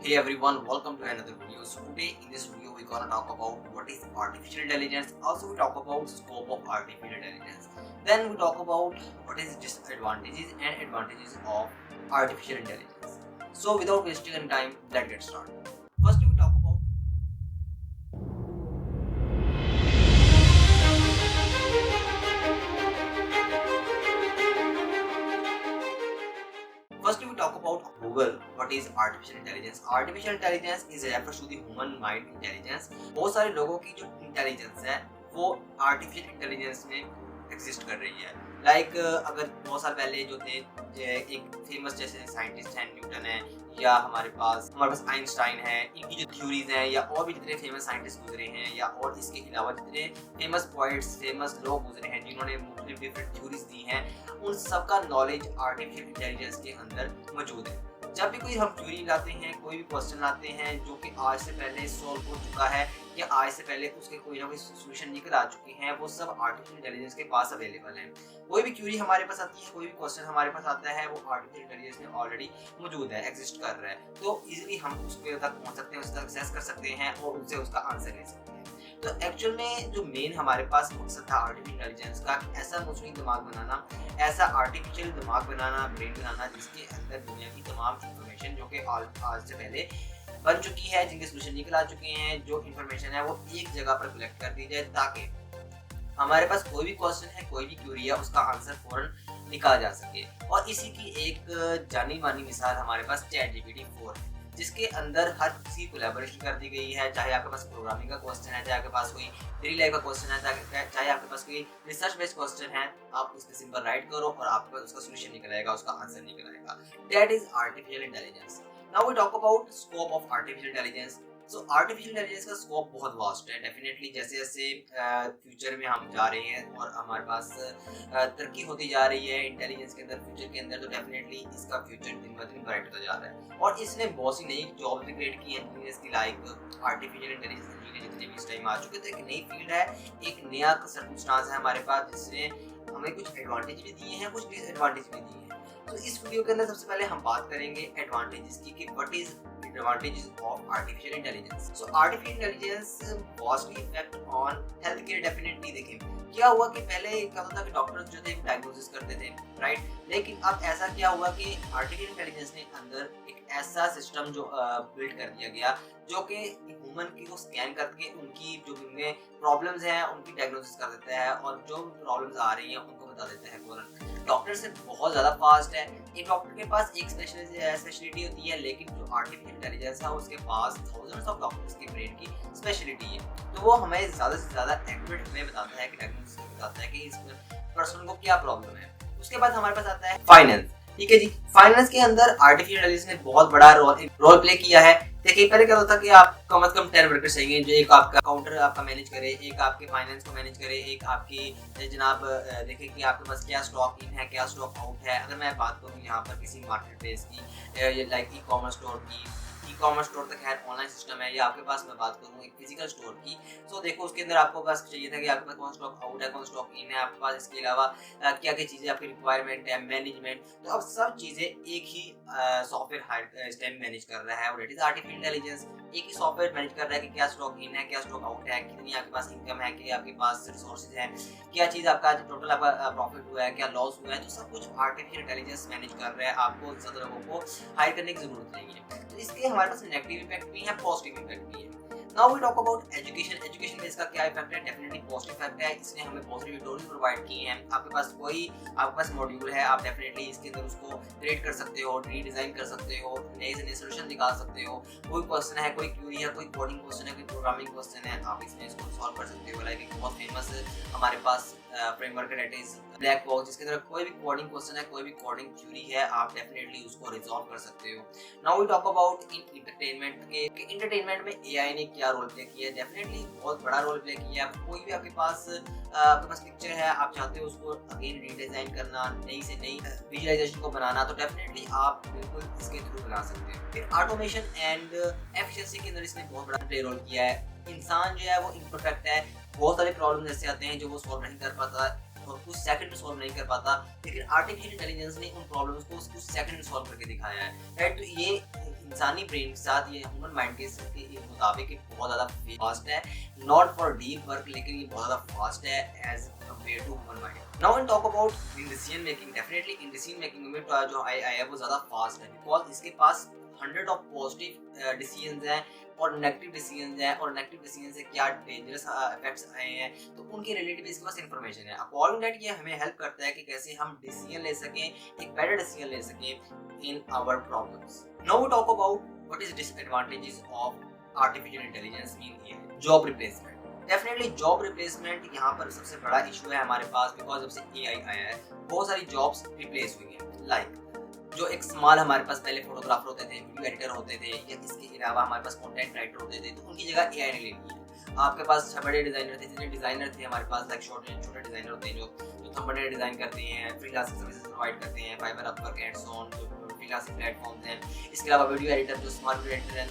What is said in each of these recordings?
Hey everyone, welcome to another video. So today in this video we're gonna talk about what is artificial intelligence. Also we talk about scope of artificial intelligence. Then we talk about what is disadvantages and advantages of artificial intelligence. So without wasting any time, let's get started. First we talk about First, we talk about Google. What is artificial intelligence? Artificial intelligence is refers to the human mind intelligence. बहुत सारे लोगों की जो intelligence है वो artificial intelligence में exist कर रही है। अगर बहुत साल पहले जो थे एक फेमस जैसे साइंटिस्ट हैं न्यूटन है या हमारे पास आइंस्टाइन है, इनकी जो थ्योरीज हैं या और भी जितने फेमस साइंटिस्ट गुजरे हैं या और इसके अलावा जितने फेमस पोइट्स फेमस लोग गुजरे हैं जिन्होंने मुख्तलिफ डिफरेंट थ्योरीज दी हैं, उन सबका नॉलेज आर्टिफिशियल इंटेलिजेंस के अंदर मौजूद है। जब भी कोई हम थ्योरी लाते हैं, कोई भी क्वेश्चन लाते हैं जो कि आज से पहले सॉल्व हो चुका है या आज से पहले उसके कोई ना कोई सोल्यूशन निकल आ चुके हैं, वो सब आर्टिफिशियल इंटेलिजेंस के पास अवेलेबल है। कोई भी क्यूरी हमारे पास आती है, कोई भी क्वेश्चन हमारे पास आता है, वो आर्टिफिशियल इंटेलिजेंस में ऑलरेडी मौजूद है, एग्जिस्ट कर रहा है। तो इजीली हम उसके तक पहुंच सकते हैं, उसका एक्सेस कर सकते हैं और उससे उसका आंसर ले सकते हैं। तो एक्चुअल में जो मेन हमारे पास मकसद था आर्टिफिशियल इंटेलिजेंस का, ऐसा मुस्लिम दिमाग बनाना, ऐसा आर्टिफिशियल दिमाग बनाना, ब्रेन बनाना जिसके अंदर दुनिया की तमाम इंफॉर्मेशन जो कि आज से पहले बन चुकी है, जिनके सोल्यूशन निकल आ चुके हैं, जो इंफॉर्मेशन है वो एक जगह पर कलेक्ट कर दी जाए ताकि हमारे पास कोई भी क्वेश्चन है, कोई भी क्यूरी है, उसका आंसर फौरन निकाला जा सके। और इसी की एक जानी मानी मिसाल हमारे पास ChatGPT 4 है, जिसके अंदर हर किसी कोलैबोरेशन कर दी गई है। चाहे आपके पास प्रोग्रामिंग का क्वेश्चन है, चाहे आपके पास कोई डेली लाइफ का क्वेश्चन है, चाहे आपके पास कोई रिसर्च बेस्ड क्वेश्चन है, आप उसमें सिंपल राइट करो और आपके पास उसका सोल्यूशन निकल आएगा, उसका आंसर निकल आएगा। That is artificial intelligence. Now we talk about scope of artificial intelligence. So artificial intelligence का स्कोप बहुत वास्ट है। डेफिनेटली जैसे जैसे फ्यूचर में हम जा रहे हैं और हमारे पास तरक्की होती जा रही है इंटेलिजेंस के अंदर, फ्यूचर के अंदर, तो डेफिनेटली इसका फ्यूचर दिन ब दिन ब्राइट होता जा रहा है। और इसने बहुत सी नई जॉब भी क्रिएट की हैं इंजीनियर्स की, लाइक आर्टिफिशियल इंटेलिजेंस इंजीनियर जितने भी इस टाइम आ चुके थे। एक नई फील्ड है, एक नया सर्कमस्टांस है हमारे पास, जिसने हमें कुछ एडवांटेज भी दिए हैं, कुछ डिसएडवांटेज भी दिए हैं। तो इस वीडियो के अंदर सबसे पहले हम बात करेंगे एडवांटेजेस की कि what is advantages of artificial intelligence. So artificial intelligence vastly effect on healthcare definitely। देखें क्या हुआ कि पहले क्या होता था कि डॉक्टर्स जो थे डायग्नोसिस करते थे, राइट, लेकिन अब ऐसा क्या हुआ कि आर्टिफिशियल इंटेलिजेंस ने अंदर एक ऐसा सिस्टम जो बिल्ड कर दिया गया जो कि ह्यूमन की को स्कैन करके उनकी जो उनमें प्रॉब्लम्स हैं उनकी डायग्नोसिस कर देता है और जो प्रॉब्लम्स आ रही हैं उनको बता देता है फौरन। डॉक्टर से बहुत ज़्यादा फास्ट है। एक डॉक्टर के पास एक स्पेशलिटी होती है, लेकिन जो आर्टिफिशियल इंटेलिजेंस है उसके पास थाउजेंड्स ऑफ डॉक्टर्स की ब्रेन की स्पेशलिटी है। तो वो हमें ज़्यादा से ज़्यादा एक्यूरेट हमें बताता है कि डायग्नोसिस बताता है कि इस पर्सन को क्या प्रॉब्लम है। उसके बाद हमारे पास आता है फाइनेंस। ठीक है जी, फाइनेंस के अंदर आर्टिफिशियल इंटेलिजेंस ने बहुत बड़ा रोल प्ले किया है। देखिए पहले क्या होता कि आप कम से कम 10 वर्कर्स चाहिए, जो एक आपका काउंटर आपका मैनेज करे, एक आपके फाइनेंस को मैनेज करे, एक आपकी जनाब देखे कि आपके पास क्या स्टॉक इन है, क्या स्टॉक आउट है। अगर मैं बात करूँ यहाँ पर किसी मार्केट प्लेस की, लाइक ई कॉमर्स स्टोर की, ई कॉमर्स स्टोर तो खैर ऑनलाइन सिस्टम है, या आपके पास मैं बात करूँ एक फिजिकल स्टोर की, तो देखो उसके अंदर आपको पास चाहिए था कि आपके पास कौन स्टॉक आउट है, कौन स्टॉक इन है आपके पास, इसके अलावा क्या क्या चीज़ें आपकी रिक्वायरमेंट है, मैनेजमेंट। तो अब सब चीज़ें एक ही सॉफ्टवेयर इस टाइम मैनेज कर रहा है और इट इज आर्टिफिशियल इंटेलिजेंस। एक ही सॉफ्टवेयर मैनेज कर रहा है कि क्या स्टॉक इन है, क्या स्टॉक आउट है, कितनी आपके पास इनकम है, कि आपके पास रिसोर्सेज हैं, क्या चीज़ आपका टोटल आपका प्रॉफिट हुआ है, क्या लॉस हुआ है। तो सब कुछ आर्टिफिशियल इंटेलिजेंस मैनेज कर रहा है। आपको ज़्यादा लोगों को हायर करने की जरूरत नहीं है। तो इसके हमारे पास नेगेटिव इफेक्ट भी है, पॉजिटिव इफेक्ट भी है। Now we talk about education. Education में इसका क्या इफेक्ट है? डेफिनेटली पॉजिटिव इफेक्ट है। इसने हमें पॉजिटिव ट्यूटोरियल प्रोवाइड किए हैं। आपके पास मॉड्यूल है, आप डेफिनेटली इसके अंदर उसको क्रिएट कर सकते हो, रीडिजाइन कर सकते हो, नए से नए सोल्यूशन निकाल सकते हो। कोई क्वेश्चन है, कोई क्यूरी है, कोई कोडिंग क्वेश्चन है, कोई प्रोग्रामिंग क्वेश्चन है, आप इसमें इसको सॉल्व कर सकते हो। लाइक एक बहुत फेमस हमारे पास फ्रेमवर्क है, दैट इज ब्लैक बॉक्स, जिसके अंदर कोई भी कोडिंग क्वेश्चन है, कोई भी कोडिंग क्यूरी है, आप डेफिनेटली उसको रिजॉल्व कर सकते हो। Now we talk about in entertainment के इंटरटेनमेंट में एआई ने क्या रोल प्ले किया है? डेफिनेटली बहुत बड़ा रोल प्ले किया है। कोई भी आपके पास पिक्चर है, आप चाहते हो उसको अगेन रीडिजाइन करना, नई से नई विजुअलाइजेशन को बनाना, तो डेफिनेटली आप बिल्कुल इसके थ्रू बना सकते हो। फिर ऑटोमेशन एंड एफिशिएंसी के अंदर इसने बहुत बड़ा प्ले रोल किया है। इंसान जो है वो इम्परफेक्ट है, बहुत सारे प्रॉब्लम ऐसे आते हैं जो वो सॉल्व नहीं कर पाता और कुछ सेकंड में सॉल्व नहीं कर पाता, लेकिन आर्टिफिशियल इंटेलिजेंस ने उन प्रॉब्लम्स को कुछ सेकंड में सॉल्व करके दिखाया है, राइट। तो ये इंसानी ब्रेन के साथ, ये ह्यूमन माइंड के मुताबिक बहुत ज़्यादा फास्ट है, नॉट फॉर डीप वर्क, लेकिन ये बहुत ज़्यादा फास्ट है as compare to human mind. Now we talk about in decision making. Definitely in decision making में जो AI है वो ज़्यादा फास्ट है, बिकॉज इसके पास 100 ऑफ पॉजिटिव डिसीजंस हैं और नेगेटिव डिसीजंस हैं, और नेगेटिव डिसीजन से क्या डेंजरस इफेक्ट्स आए हैं तो उनके रिलेटेड इसके पास इंफॉर्मेशन है। अकॉर्डिंग दैट ये हमें हेल्प करता है कि कैसे हम डिसीजन ले सकें, एक बेटर डिसीजन ले सकें in our problems. Now we talk about what is disadvantages of artificial intelligence in job replacement. Definitely job replacement यहाँ पर सबसे बड़ा इशू है हमारे पास, बिकॉज जब से AI आया है बहुत सारी जॉब्स रिप्लेस हुई हैं। लाइक जो एक स्मॉल हमारे पास पहले फोटोग्राफर होते थे, वीडियो एडिटर होते थे, या इसके अलावा हमारे पास कंटेंट राइटर होते थे, तो उनकी जगह AI ने ले ली है। आपके पास बड़े डिजाइनर थे, जितने डिजाइनर थे हमारे पास, लाइक छोटे डिजाइनर होते हैं जो थंबनेल डिजाइन करते हैं, फ्रीलांसिंग सर्विसेज प्रोवाइड करते हैं, Fiverr, Upwork and so on, जो फ्रीलांसिंग प्लेटफॉर्म्स हैं। इसके अलावा वीडियो एडिटर, जो स्मार्ट वीडियो एडिटर हैं,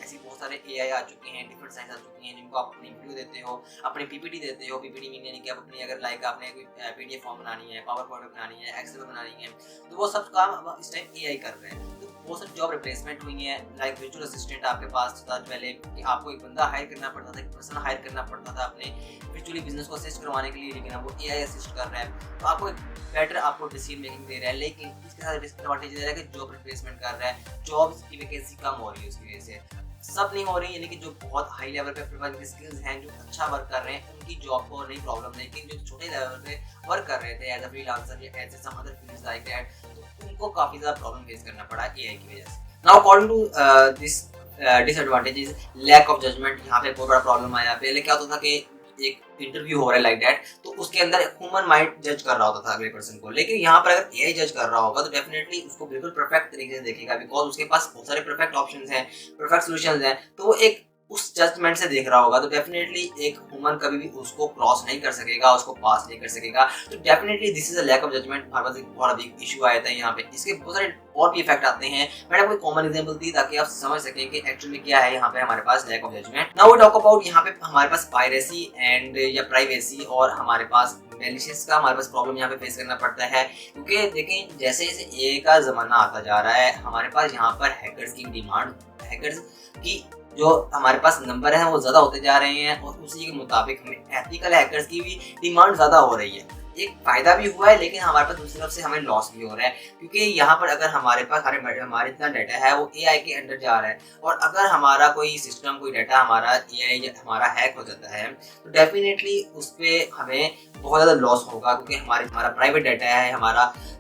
ऐसी बहुत सारे AI आ चुके हैं, डिफरेंट साइज आ चुके हैं, जिनको आप अपनी वीडियो देते हो, अपनी PPT देते हो। PPT मीन यानी कि आप अपनी अगर लाइक आपने कोई PDF फॉर्म बनानी है, पावर पॉइंट बनानी है, एक्सेल बनानी है, तो वो सब काम अब इस टाइम AI कर रहे हैं। तो बहुत सारी जॉब रिप्लेसमेंट हुई है। लाइक वर्चुअल असिस्टेंट आपके पास था पहले कि आपको एक बंदा हायर करना पड़ता था, एक पर्सन हायर करना पड़ता था अपने वर्चुअली बिजनेस को असिस्ट करवाने के लिए, लेकिन अब वो AI असिस्ट कर रहा है, तो आपको एक बेटर आपको डिसीजन मेकिंग दे रहा है। लेकिन इसके साथ डिसएडवांटेज दे रहा है कि जॉब रिप्लेसमेंट कर रहा है, जॉब्स की वैकेंसी कम हो रही है उसकी वजह से। सब नहीं हो रही, यानी कि जो बहुत हाई लेवल पे प्रोफेशनल स्किल्स हैं, जो अच्छा वर्क कर रहे हैं, उनकी जॉब को नहीं प्रॉब्लम, लेकिन जो छोटे लेवल पे वर्क कर रहे थे एज अ फ्रीलांसर या as some other fields like that, तो उनको काफी ज्यादा प्रॉब्लम फेस करना पड़ा AI की वजह से। Now according to this disadvantages, lack of judgement यहाँ पे बहुत बड़ा प्रॉब्लम आया। पहले क्या होता था कि एक इंटरव्यू हो रहा है लाइक दैट, तो उसके अंदर ह्यूमन माइंड जज कर रहा होता था अगले पर्सन को, लेकिन यहाँ पर अगर AI जज कर रहा होगा तो डेफिनेटली उसको बिल्कुल परफेक्ट तरीके से देखेगा, बिकॉज उसके पास बहुत सारे परफेक्ट ऑप्शंस हैं, परफेक्ट सॉल्यूशंस हैं, तो वो एक उस जजमेंट से देख रहा होगा। तो डेफिनेटली एक ह्यूमन कभी भी उसको क्रॉस नहीं कर सकेगा, उसको पास नहीं कर सकेगा। तो definitely this is a lack of judgement. हमारे पास एक बहुत बिग इशू आया था यहाँ पे। इसके बहुत सारे और भी इफेक्ट आते हैं, मैंने आपको कॉमन एग्जांपल दी ताकि आप समझ सकें कि एक्चुअली में क्या है यहाँ पे हमारे पास lack of judgement. Now we talk about यहाँ पे हमारे पास पायरेसी एंड या प्राइवेसी, और हमारे पास मैलिशियस का हमारे पास प्रॉब्लम यहाँ पे फेस करना पड़ता है, क्योंकि देखें जैसे जैसे AI का जमाना आता जा रहा है, हमारे पास यहाँ पर हैकर्स की डिमांड, हैकर्स की जो हमारे पास नंबर है वो ज़्यादा होते जा रहे हैं, और उसी के मुताबिक हमें एथिकल हैकर्स की भी डिमांड ज़्यादा हो रही है। एक फ़ायदा भी हुआ है, लेकिन हमारे पास दूसरी तरफ से हमें लॉस भी हो रहा है, क्योंकि यहाँ पर अगर हमारे पास हमारे इतना डाटा है वो AI के अंदर जा रहा है, और अगर हमारा कोई सिस्टम, कोई डाटा हमारा AI हमारा हैक हो जाता है, तो डेफिनेटली उस पर हमें बहुत ज़्यादा लॉस होगा, क्योंकि हमारा प्राइवेट डाटा है,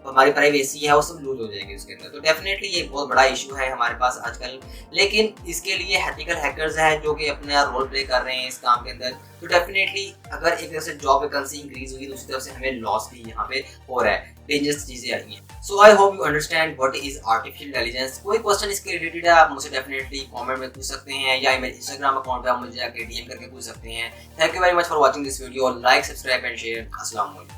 हमारी प्राइवेसी है, वो सब लूज हो जाएगी उसके अंदर। तो डेफिनेटली ये बहुत बड़ा इशू है हमारे पास आजकल, लेकिन इसके लिए एथिकल हैकर्स हैं जो कि अपना रोल प्ले कर रहे हैं इस काम के अंदर। तो डेफिनेटली अगर एक तरफ से जॉब वैकेंसी इंक्रीज हुई, दूसरी तरफ से हमें लॉस भी यहाँ पे हो रहा है, डेंजरस चीजें आई हैं। So I hope you understand what is artificial intelligence. कोई क्वेश्चन इसके रिलेटेड है आप मुझसे डेफिनेटली कमेंट में पूछ सकते हैं, या मेरे इंस्टाग्राम अकाउंट पे आप मुझे जाके DM करके पूछ सकते हैं। Thank you very much for watching this video. Like, subscribe and share. अस्सलाम वालेकुम।